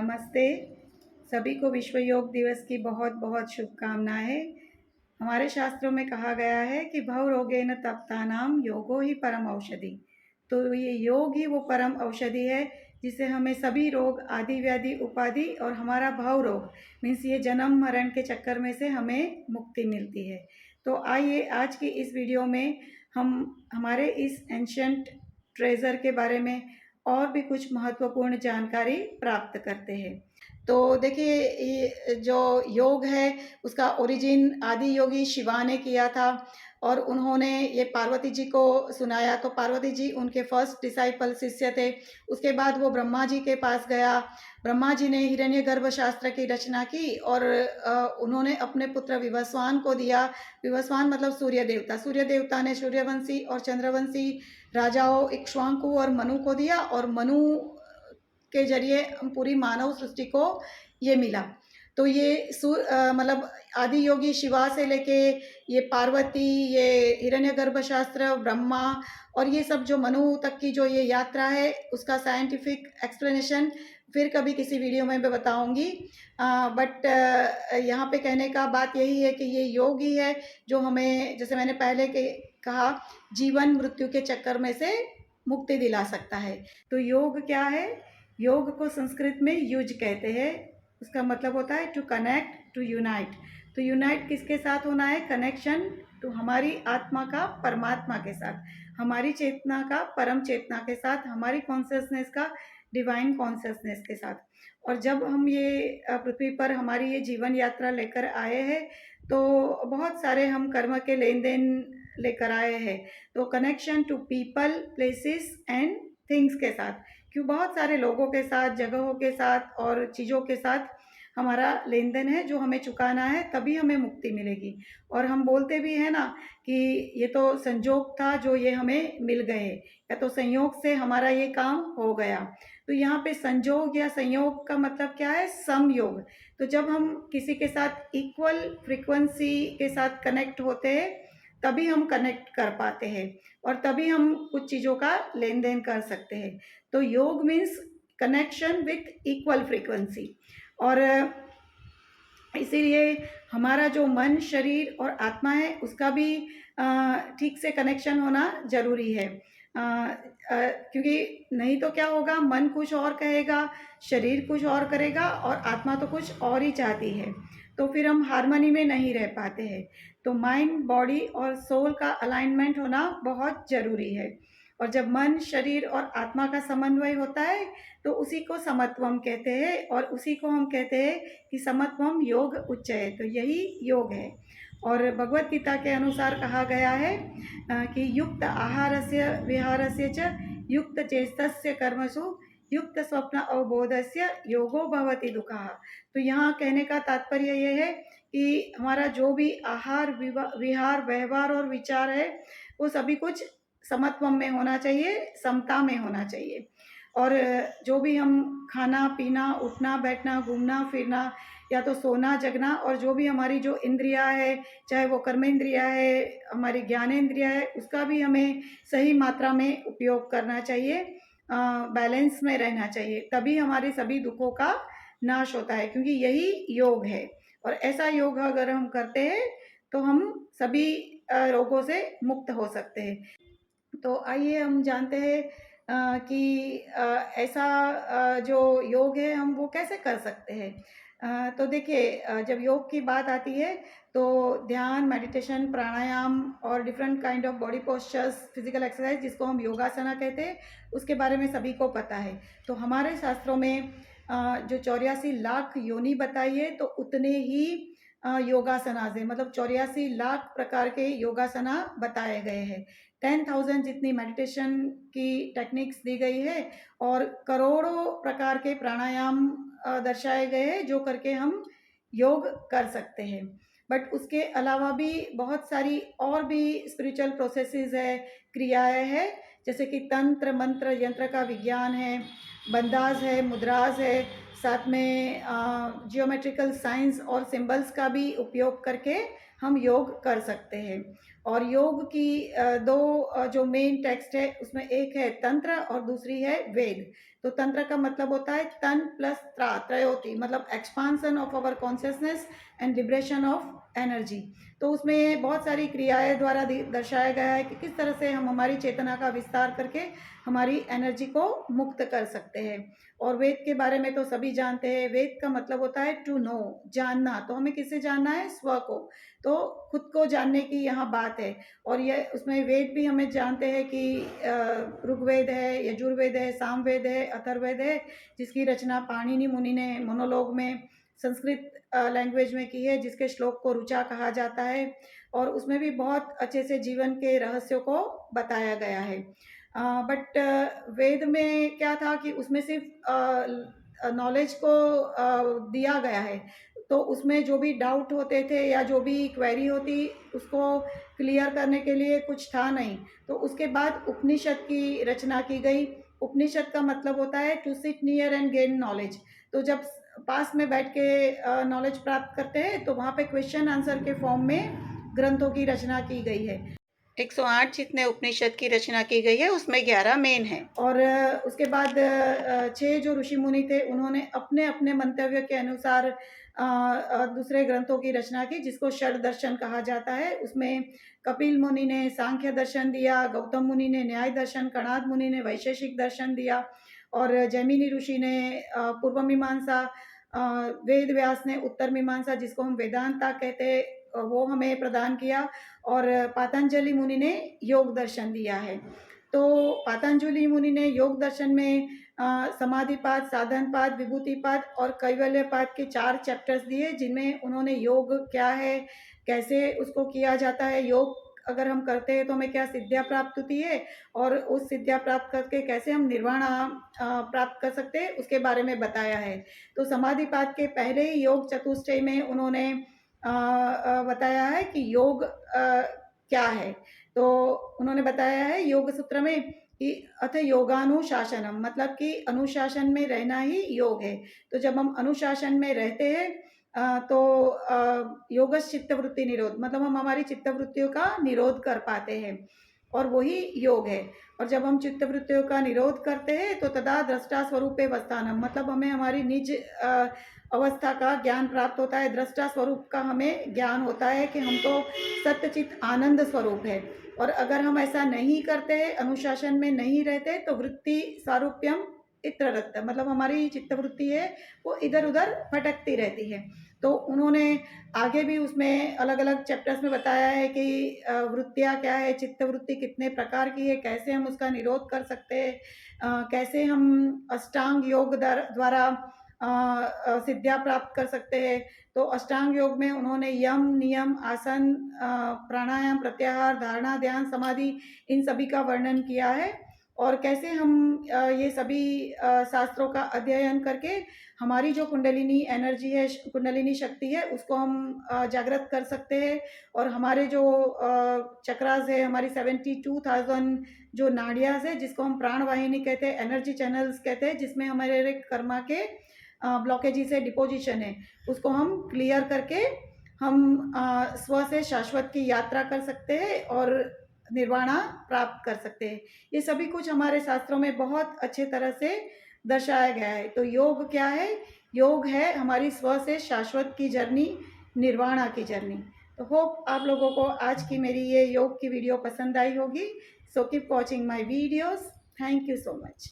नमस्ते। सभी को विश्व योग दिवस की बहुत बहुत शुभकामनाएं। हमारे शास्त्रों में कहा गया है कि भव रोगेन तप्तानाम योगो ही परम औषधि। तो ये योग ही वो परम औषधि है जिससे हमें सभी रोग, आदि व्याधि, उपाधि और हमारा भव रोग मीन्स ये जन्म मरण के चक्कर में से हमें मुक्ति मिलती है। तो आइए आज की इस वीडियो में हम हमारे इस एंशंट ट्रेजर के बारे में और भी कुछ महत्वपूर्ण जानकारी प्राप्त करते हैं। तो देखिए, ये जो योग है उसका ओरिजिन आदि योगी शिवा ने किया था और उन्होंने ये पार्वती जी को सुनाया। तो पार्वती जी उनके फर्स्ट डिसाइपल शिष्य थे। उसके बाद वो ब्रह्मा जी के पास गया। ब्रह्मा जी ने हिरण्यगर्भ शास्त्र की रचना की और उन्होंने अपने पुत्र विवस्वान को दिया। विवस्वान मतलब सूर्य देवता। सूर्य देवता ने सूर्यवंशी और चंद्रवंशी राजाओं इक्ष्वाकु और मनु को दिया और मनु के जरिए पूरी मानव सृष्टि को ये मिला। तो ये मतलब आदि योगी शिवा से लेके ये पार्वती, ये हिरण्यगर्भ शास्त्र, ब्रह्मा और ये सब जो मनु तक की जो ये यात्रा है उसका साइंटिफिक एक्सप्लेनेशन फिर कभी किसी वीडियो में मैं बताऊंगी। बट यहाँ पे कहने का बात यही है कि ये योग ही है जो हमें, जैसे मैंने पहले कहा, जीवन मृत्यु के चक्कर में से मुक्ति दिला सकता है। तो योग क्या है? योग को संस्कृत में युज कहते हैं। उसका मतलब होता है टू कनेक्ट, टू यूनाइट। तो यूनाइट किसके साथ होना है? कनेक्शन टू हमारी आत्मा का परमात्मा के साथ, हमारी चेतना का परम चेतना के साथ, हमारी कॉन्शियसनेस का डिवाइन कॉन्शियसनेस के साथ। और जब हम ये पृथ्वी पर हमारी ये जीवन यात्रा लेकर आए हैं तो बहुत सारे हम कर्म के लेन देन लेकर आए हैं। तो connection to people, places and things के साथ, क्यों बहुत सारे लोगों के साथ, जगहों के साथ और चीज़ों के साथ हमारा लेन देन है जो हमें चुकाना है, तभी हमें मुक्ति मिलेगी। और हम बोलते भी हैं ना कि ये तो संजोग था जो ये हमें मिल गए, या तो संयोग से हमारा ये काम हो गया। तो यहाँ पे संजोग या संयोग का मतलब क्या है? समयोग। तो जब हम किसी के साथ इक्वल फ्रीक्वेंसी के साथ कनेक्ट होते हैं तभी हम कनेक्ट कर पाते हैं और तभी हम कुछ चीज़ों का लेन देन कर सकते हैं। तो योग means connection with equal frequency. और इसीलिए हमारा जो मन, शरीर और आत्मा है उसका भी ठीक से कनेक्शन होना ज़रूरी है। क्योंकि नहीं तो क्या होगा, मन कुछ और कहेगा, शरीर कुछ और करेगा और आत्मा तो कुछ और ही चाहती है। तो फिर हम हार्मनी में नहीं रह पाते हैं। तो माइंड, बॉडी और सोल का अलाइनमेंट होना बहुत ज़रूरी है। और जब मन, शरीर और आत्मा का समन्वय होता है तो उसी को समत्वम कहते हैं और उसी को हम कहते हैं कि समत्वम योग उच्चये। तो यही योग है। और भगवत गीता के अनुसार कहा गया है कि युक्त आहारस्य विहारस्य च युक्त चेष्टस्य कर्मसु युक्त स्वप्न अवबोधस्य योगो भवति दुःखः। तो यहाँ कहने का तात्पर्य यह है कि हमारा जो भी आहार, विहार, व्यवहार और विचार है वो सभी कुछ समत्वम में होना चाहिए, समता में होना चाहिए। और जो भी हम खाना पीना, उठना बैठना, घूमना फिरना, या तो सोना जगना, और जो भी हमारी जो इंद्रिया है, चाहे वो कर्मेंद्रिया है, हमारी ज्ञानेंद्रिया है, उसका भी हमें सही मात्रा में उपयोग करना चाहिए, बैलेंस में रहना चाहिए। तभी हमारे सभी दुखों का नाश होता है, क्योंकि यही योग है। और ऐसा योग अगर हम करते हैं तो हम सभी रोगों से मुक्त हो सकते हैं। तो आइए हम जानते हैं कि ऐसा जो योग है हम वो कैसे कर सकते हैं। तो देखिए, जब योग की बात आती है तो ध्यान, मेडिटेशन, प्राणायाम और different kind of body postures, physical exercise जिसको हम योगासना कहते हैं, उसके बारे में सभी को पता है। तो हमारे शास्त्रों में जो 84 लाख योनि बताई है तो उतने ही योगासनाज है, मतलब 84 लाख प्रकार के योगासना बताए गए हैं। 10,000 जितनी मेडिटेशन की टेक्निक्स दी गई है और करोड़ों प्रकार के प्राणायाम दर्शाए गए हैं जो करके हम योग कर सकते हैं। बट उसके अलावा भी बहुत सारी और भी स्पिरिचुअल प्रोसेसेस है, क्रियाएं हैं, जैसे कि तंत्र, मंत्र, यंत्र का विज्ञान है, बंदाज है, मुद्राज है, साथ में जियोमेट्रिकल साइंस और सिंबल्स का भी उपयोग करके हम योग कर सकते हैं। और योग की दो जो मेन टेक्स्ट है उसमें एक है तंत्र और दूसरी है वेद। तो तंत्र का मतलब होता है तन प्लस त्रा, त्रयोति, मतलब expansion of our consciousness and liberation of energy. तो उसमें बहुत सारी क्रियाएं द्वारा दर्शाया गया है कि किस तरह से हम हमारी चेतना का विस्तार करके हमारी एनर्जी को मुक्त कर सकते हैं। और वेद के बारे में तो सभी जानते हैं, वेद का मतलब होता है टू नो, जानना। तो हमें किससे जानना है? स्व को। तो खुद को जानने की यहाँ बात है। और ये उसमें वेद भी हमें जानते हैं कि ऋग्वेद है, यजुर्वेद है, सामवेद है, अथर्ववेद है, जिसकी रचना पाणिनि मुनि ने मोनोलॉग में संस्कृत लैंग्वेज में की है, जिसके श्लोक को ऋचा कहा जाता है। और उसमें भी बहुत अच्छे से जीवन के रहस्यों को बताया गया है। बट वेद में क्या था कि उसमें सिर्फ नॉलेज को दिया गया है। तो उसमें जो भी डाउट होते थे या जो भी क्वेरी होती उसको क्लियर करने के लिए कुछ था नहीं। तो उसके बाद उपनिषद की रचना की गई। उपनिषद का मतलब होता है to sit near and gain knowledge. तो जब पास में बैठ के नॉलेज प्राप्त करते हैं तो वहाँ पे क्वेश्चन आंसर के फॉर्म में ग्रंथों की रचना की गई है। 108 जितने उपनिषद की रचना की गई है उसमें 11 मेन है। और उसके बाद 6 जो ऋषि मुनि थे उन्होंने अपने अपने मंतव्य के अनुसार दूसरे ग्रंथों की रचना की, जिसको षड दर्शन कहा जाता है। उसमें कपिल मुनि ने सांख्य दर्शन दिया, गौतम मुनि ने न्याय दर्शन, कणाद मुनि ने वैशेषिक दर्शन दिया, और जैमिनी ऋषि ने पूर्व मीमांसा, वेद व्यास ने उत्तर मीमांसा, जिसको हम वेदांता कहते हैं, वो हमें प्रदान किया। और पातंजलि मुनि ने योग दर्शन दिया है। तो पातंजलि मुनि ने योग दर्शन में समाधिपाद, साधनपाद, विभूतिपाद और कैवल्यपाद के 4 चैप्टर्स दिए, जिनमें उन्होंने योग क्या है, कैसे उसको किया जाता है, योग अगर हम करते हैं तो हमें क्या सिद्धियाँ प्राप्त होती है, और उस सिद्धियाँ प्राप्त करके कैसे हम निर्वाण प्राप्त कर सकते हैं, उसके बारे में बताया है। तो समाधिपाद के पहले ही योग चतुष्टय में उन्होंने बताया है कि योग क्या है। तो उन्होंने बताया है योग सूत्र में कि अथ योगानुशासनम, मतलब कि अनुशासन में रहना ही योग है। तो जब हम अनुशासन में रहते हैं तो योगस चित्तवृत्ति निरोध, मतलब हम हमारी चित्तवृत्तियों का निरोध कर पाते हैं, और वही योग है। और जब हम चित्तवृत्तियों का निरोध करते हैं तो तदा दृष्टा स्वरूपे वस्थानम, मतलब हमें हमारी निज अवस्था का ज्ञान प्राप्त होता है। दृष्टा स्वरूप का हमें ज्ञान होता है कि हम तो सत्यचित आनंद स्वरूप है। और अगर हम ऐसा नहीं करते हैं, अनुशासन में नहीं रहते, तो वृत्ति सारूप्यम इत्ररत, मतलब हमारी चित्तवृत्ति है वो इधर उधर भटकती रहती है। तो उन्होंने आगे भी उसमें अलग अलग चैप्टर्स में बताया है कि वृत्तियाँ क्या है, चित्तवृत्ति कितने प्रकार की है, कैसे हम उसका निरोध कर सकते हैं, कैसे हम अष्टांग योग द्वारा सिद्धियाँ प्राप्त कर सकते हैं। तो अष्टांग योग में उन्होंने यम, नियम, आसन, प्राणायाम, प्रत्याहार, धारणा, ध्यान, समाधि, इन सभी का वर्णन किया है। और कैसे हम ये सभी शास्त्रों का अध्ययन करके हमारी जो कुंडलिनी एनर्जी है, कुंडलिनी शक्ति है, उसको हम जागृत कर सकते हैं। और हमारे जो चक्रास है, हमारी 72,000 जो नाड़ियाँ है, जिसको हम प्राणवाहिनी कहते हैं, एनर्जी चैनल्स कहते हैं, जिसमें हमारे कर्मा के ब्लॉकेजेस है, डिपोजिशन है, उसको हम क्लियर करके हम स्व से शाश्वत की यात्रा कर सकते हैं और निर्वाणा प्राप्त कर सकते हैं। ये सभी कुछ हमारे शास्त्रों में बहुत अच्छे तरह से दर्शाया गया है। तो योग क्या है? योग है हमारी स्व से शाश्वत की जर्नी, निर्वाणा की जर्नी। तो होप आप लोगों को आज की मेरी ये योग की वीडियो पसंद आई होगी। So keep watching my videos. Thank you so much.